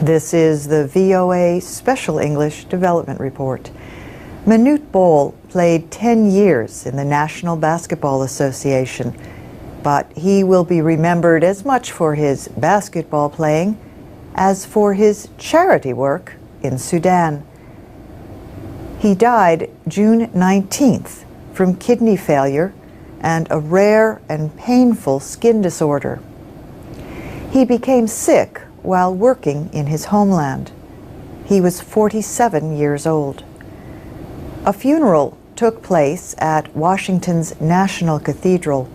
This is the VOA Special English Development Report. Manute Bol played 10 years in the National Basketball Association, but he will be remembered as much for his basketball playing as for his charity work in Sudan. He died June 19th from kidney failure and a rare and painful skin disorder. He became sick while working in his homeland. He was 47 years old. A funeral took place at Washington's National Cathedral.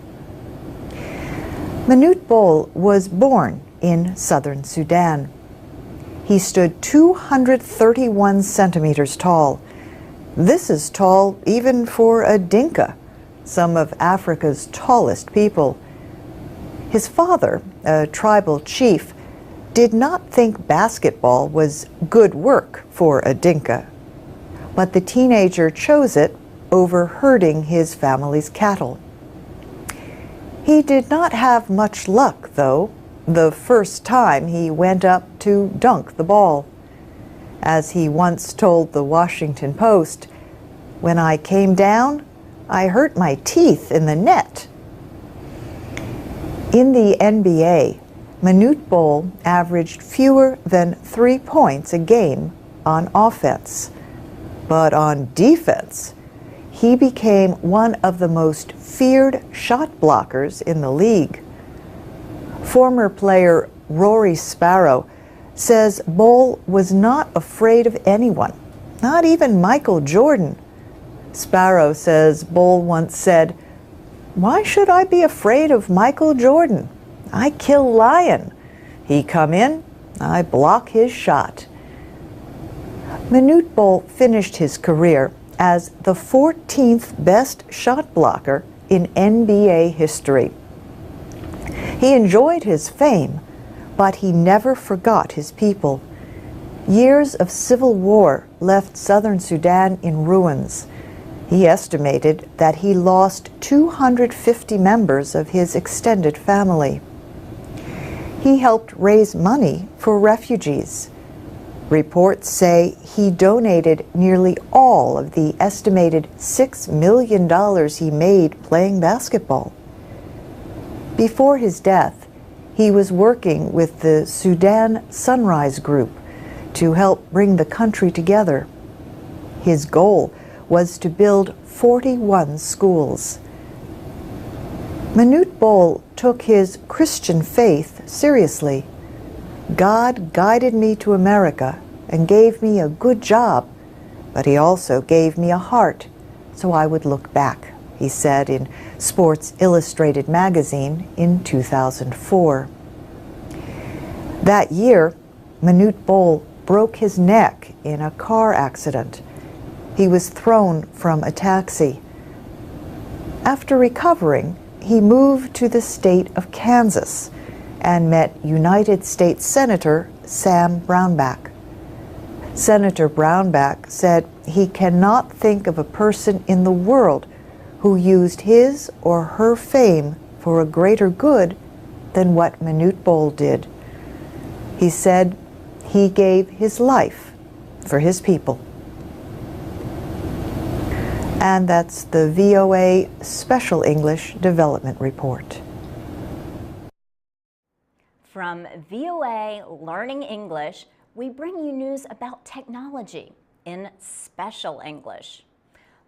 Manute Bol was born in southern Sudan. He stood 231 centimeters tall. This is tall even for a Dinka, some of Africa's tallest people. His father, a tribal chief, did not think basketball was good work for a Dinka, but the teenager chose it over herding his family's cattle. He did not have much luck, though, the first time he went up to dunk the ball. As he once told the Washington Post, "When I came down, I hurt my teeth in the net." In the NBA, Manute Bol averaged fewer than 3 points a game on offense. But on defense, he became one of the most feared shot blockers in the league. Former player Rory Sparrow says Bol was not afraid of anyone, not even Michael Jordan. Sparrow says Bol once said, "Why should I be afraid of Michael Jordan? I kill lion. He come in, I block his shot." Manute Bol finished his career as the 14th best shot blocker in NBA history. He enjoyed his fame, but he never forgot his people. Years of civil war left southern Sudan in ruins. He estimated that he lost 250 members of his extended family. He helped raise money for refugees. Reports say he donated nearly all of the estimated $6 million he made playing basketball. Before his death, he was working with the Sudan Sunrise Group to help bring the country together. His goal was to build 41 schools. Manute Bol took his Christian faith seriously. "God guided me to America and gave me a good job, but he also gave me a heart so I would look back," he said in Sports Illustrated magazine in 2004. That year, Manute Bol broke his neck in a car accident. He was thrown from a taxi. After recovering, he moved to the state of Kansas and met United States Senator Sam Brownback. Senator Brownback said he cannot think of a person in the world who used his or her fame for a greater good than what Manute Bol did. He said he gave his life for his people. And that's the VOA Special English Development Report. From VOA Learning English, we bring you news about technology in Special English.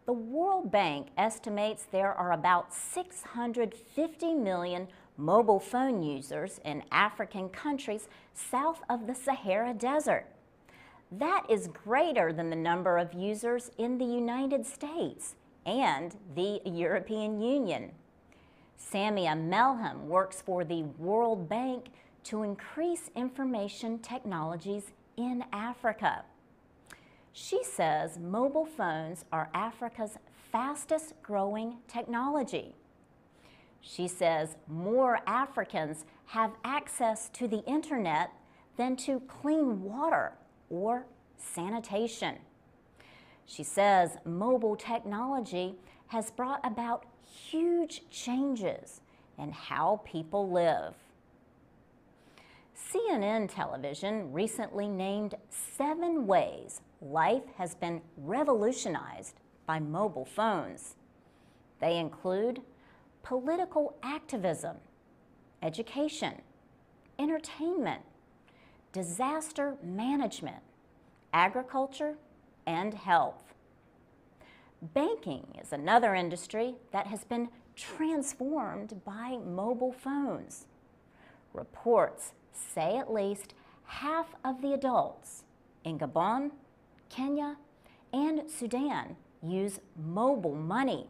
The World Bank estimates there are about 650 million mobile phone users in African countries south of the Sahara Desert. That is greater than the number of users in the United States and the European Union. Samia Melham works for the World Bank to increase information technologies in Africa. She says mobile phones are Africa's fastest growing technology. She says more Africans have access to the internet than to clean water or sanitation. She says mobile technology has brought about huge changes in how people live. CNN television recently named 7 ways life has been revolutionized by mobile phones. They include political activism, education, entertainment, disaster management, agriculture, and health. Banking is another industry that has been transformed by mobile phones. Reports say at least half of the adults in Gabon, Kenya, and Sudan use mobile money.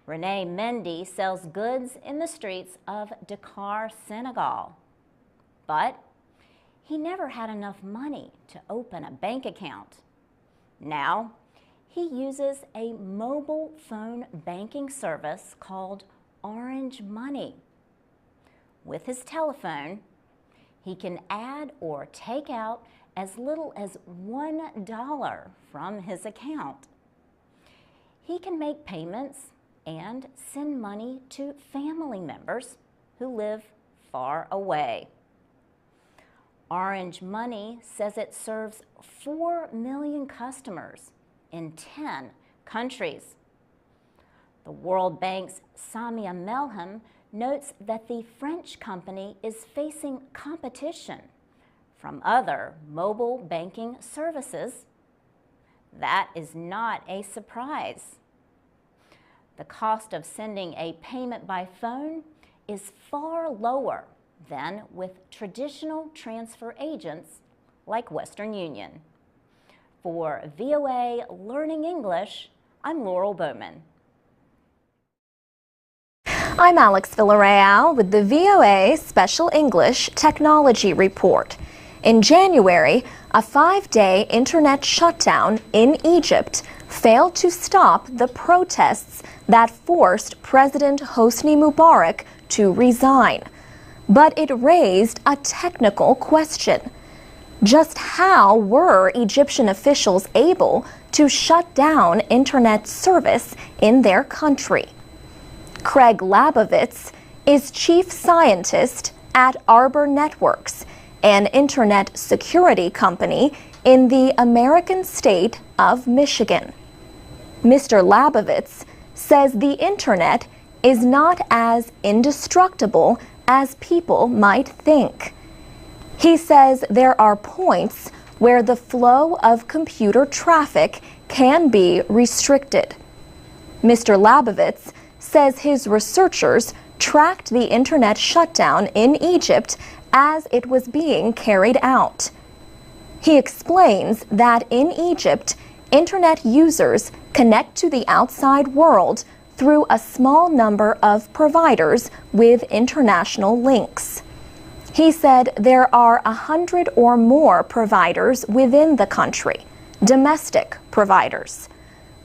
Rene Mendy sells goods in the streets of Dakar, Senegal. But he never had enough money to open a bank account. Now, he uses a mobile phone banking service called Orange Money. With his telephone, he can add or take out as little as $1 from his account. He can make payments and send money to family members who live far away. Orange Money says it serves 4 million customers in 10 countries. The World Bank's Samia Melham notes that the French company is facing competition from other mobile banking services. That is not a surprise. The cost of sending a payment by phone is far lower than with traditional transfer agents like Western Union. For VOA Learning English, I'm Laurel Bowman. I'm Alex Villarreal with the VOA Special English Technology Report. In January, a 5-day internet shutdown in Egypt failed to stop the protests that forced President Hosni Mubarak to resign. But it raised a technical question. Just how were Egyptian officials able to shut down internet service in their country? Craig Labovitz is chief scientist at Arbor Networks, an internet security company in the American state of Michigan. Mr. Labovitz says the internet is not as indestructible as people might think. He says there are points where the flow of computer traffic can be restricted. Mr. Labovitz says his researchers tracked the internet shutdown in Egypt as it was being carried out. He explains that in Egypt, internet users connect to the outside world through a small number of providers with international links. He said there are 100 or more providers within the country, domestic providers.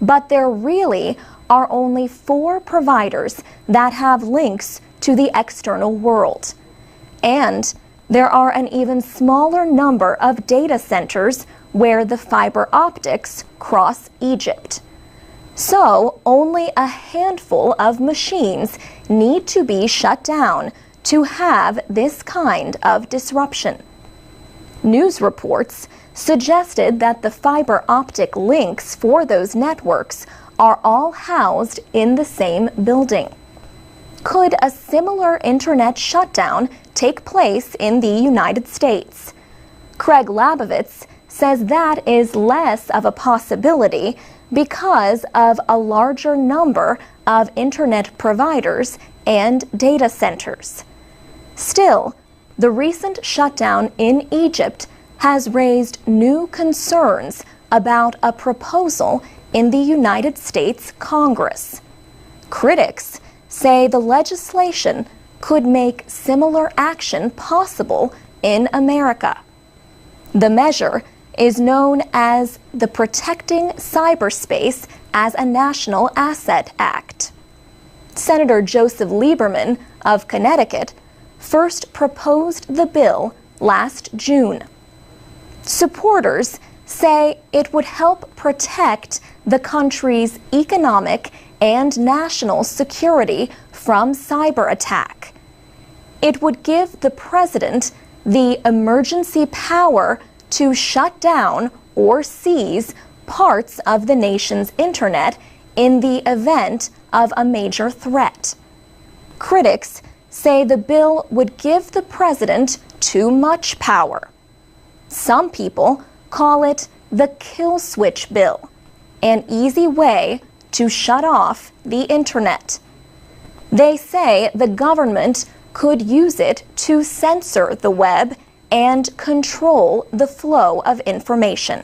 But there really are only 4 providers that have links to the external world. And there are an even smaller number of data centers where the fiber optics cross Egypt. So only a handful of machines need to be shut down to have this kind of disruption. News reports suggested that the fiber optic links for those networks are all housed in the same building. Could a similar internet shutdown take place in the United States? Craig Labovitz says that is less of a possibility because of a larger number of internet providers and data centers. Still, the recent shutdown in Egypt has raised new concerns about a proposal in the United States Congress. Critics say the legislation could make similar action possible in America. The measure is known as the Protecting Cyberspace as a National Asset Act. Senator Joseph Lieberman of Connecticut first proposed the bill last June. Supporters say it would help protect the country's economic and national security from cyber attack. It would give the president the emergency power to shut down or seize parts of the nation's internet in the event of a major threat. Critics say the bill would give the president too much power. Some people call it the kill switch bill, an easy way to shut off the internet. They say the government could use it to censor the web and control the flow of information.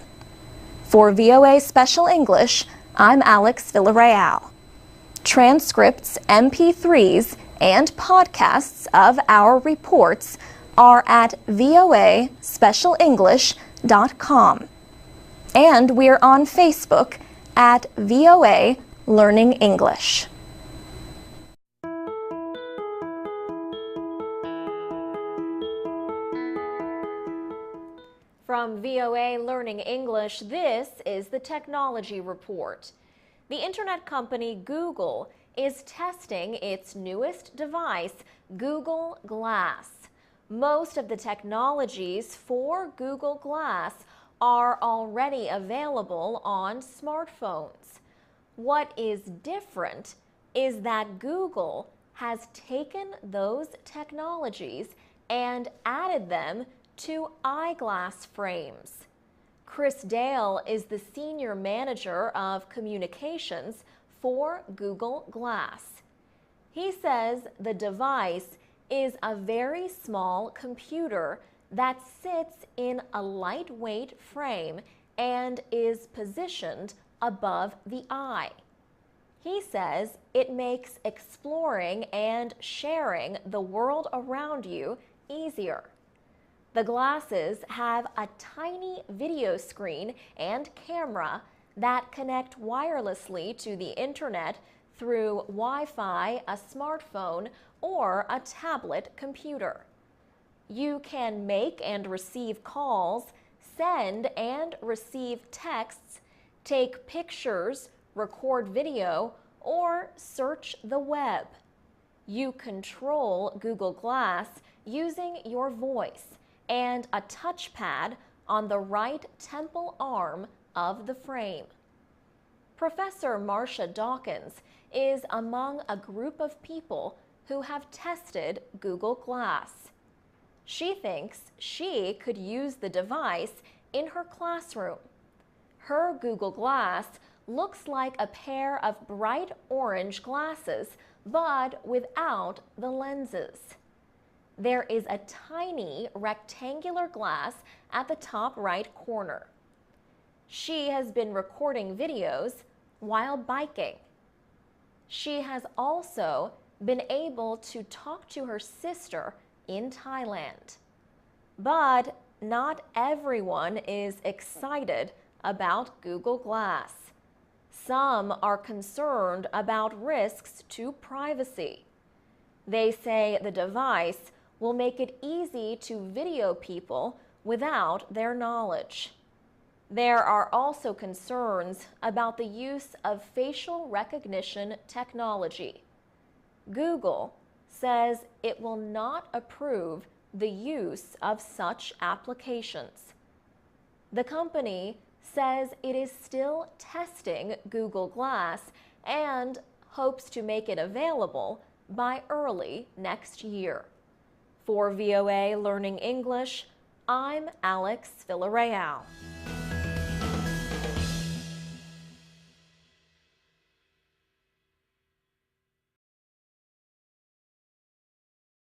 For VOA Special English, I'm Alex Villarreal. Transcripts, MP3s, and podcasts of our reports are at voaspecialenglish.com. And we're on Facebook at VOA Learning English. From VOA Learning English, this is the Technology Report. The internet company Google is testing its newest device, Google Glass. Most of the technologies for Google Glass are already available on smartphones. What is different is that Google has taken those technologies and added them to eyeglass frames. Chris Dale is the Senior Manager of Communications for Google Glass. He says the device is a very small computer that sits in a lightweight frame and is positioned above the eye. He says it makes exploring and sharing the world around you easier. The glasses have a tiny video screen and camera that connect wirelessly to the internet through Wi-Fi, a smartphone, or a tablet computer. You can make and receive calls, send and receive texts, take pictures, record video, or search the web. You control Google Glass using your voice and a touchpad on the right temple arm of the frame. Professor Marcia Dawkins is among a group of people who have tested Google Glass. She thinks she could use the device in her classroom. Her Google Glass looks like a pair of bright orange glasses, but without the lenses. There is a tiny rectangular glass at the top right corner. She has been recording videos while biking. She has also been able to talk to her sister in Thailand. But not everyone is excited about Google Glass. Some are concerned about risks to privacy. They say the device will make it easy to video people without their knowledge. There are also concerns about the use of facial recognition technology. Google says it will not approve the use of such applications. The company says it is still testing Google Glass and hopes to make it available by early next year. For VOA Learning English, I'm Alex Villarreal.